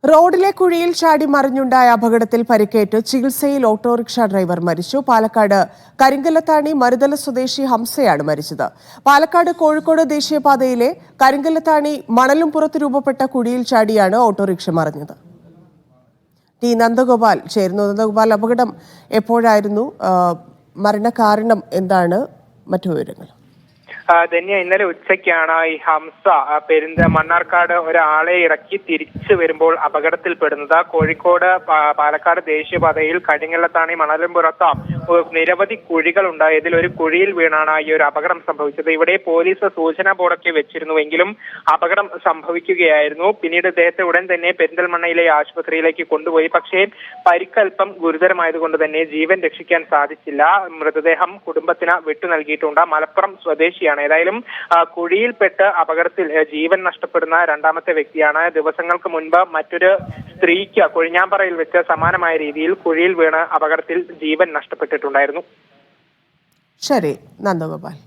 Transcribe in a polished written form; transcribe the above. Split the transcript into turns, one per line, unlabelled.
റോഡിലെ കുഴിയിൽ ചാടി മറിഞ്ഞുണ്ടായ അപകടത്തിൽ പരിക്കേറ്റ് ചികിത്സയിൽ ഓട്ടോറിക്ഷ ഡ്രൈവർ മരിച്ചു. പാലക്കാട് കരിങ്കല്ലത്താണി മരുതല സ്വദേശി ഹംസയാണ് മരിച്ചത്. പാലക്കാട് കോഴിക്കോട് ദേശീയപാതയിലെ കരിങ്കല്ലത്താണി മണലുംപുറത്ത് രൂപപ്പെട്ട കുഴിയിൽ ചാടിയാണ് ഓട്ടോറിക്ഷ മറിഞ്ഞത്. ടി നന്ദഗോപാൽ ചേരുന്നു. നന്ദഗോപാൽ, അപകടം എപ്പോഴായിരുന്നു? മരണകാരണം എന്താണ്? മറ്റു വിവരങ്ങൾ?
ധന്യ, ഇന്നലെ ഉച്ചയ്ക്കാണ് ഈ ഹംസ മണ്ണാർക്കാട് ഒരാളെ ഇറക്കി തിരിച്ചു വരുമ്പോൾ അപകടത്തിൽപ്പെടുന്നത്. കോഴിക്കോട് പാലക്കാട് ദേശീയപാതയിൽ കരിങ്കല്ലത്താണി മണലുംപുറത്ത് നിരവധി കുഴികൾ ഉണ്ടായി. ഇതിൽ ഒരു കുഴിയിൽ വീണാണ് ഈ ഒരു അപകടം സംഭവിച്ചത്. ഇവിടെ പോലീസ് സൂചനാ ബോർഡൊക്കെ വെച്ചിരുന്നുവെങ്കിലും അപകടം സംഭവിക്കുകയായിരുന്നു. പിന്നീട് ഇദ്ദേഹത്തെ ഉടൻ തന്നെ പെരിന്തൽമണ്ണയിലെ ആശുപത്രിയിലേക്ക് കൊണ്ടുപോയി. പക്ഷേ പരിക്കൽപ്പം ഗുരുതരമായതുകൊണ്ട് തന്നെ ജീവൻ രക്ഷിക്കാൻ സാധിച്ചില്ല. മൃതദേഹം കുടുംബത്തിന് വിട്ടു നൽകിയിട്ടുണ്ട്. മലപ്പുറം സ്വദേശിയാണ്. ഏതായാലും കുഴിയിൽപ്പെട്ട് അപകടത്തിൽ ജീവൻ നഷ്ടപ്പെടുന്ന രണ്ടാമത്തെ വ്യക്തിയാണ്. ദിവസങ്ങൾക്ക് മുൻപ് മറ്റൊരു സ്ത്രീക്ക് കൊഴിഞ്ഞാമ്പാറയിൽ വെച്ച് സമാനമായ രീതിയിൽ കുഴിയിൽ വീണ് അപകടത്തിൽ ജീവൻ നഷ്ടപ്പെട്ടിട്ടുണ്ടായിരുന്നു.
ശരി, നന്ദഗോപാൽ.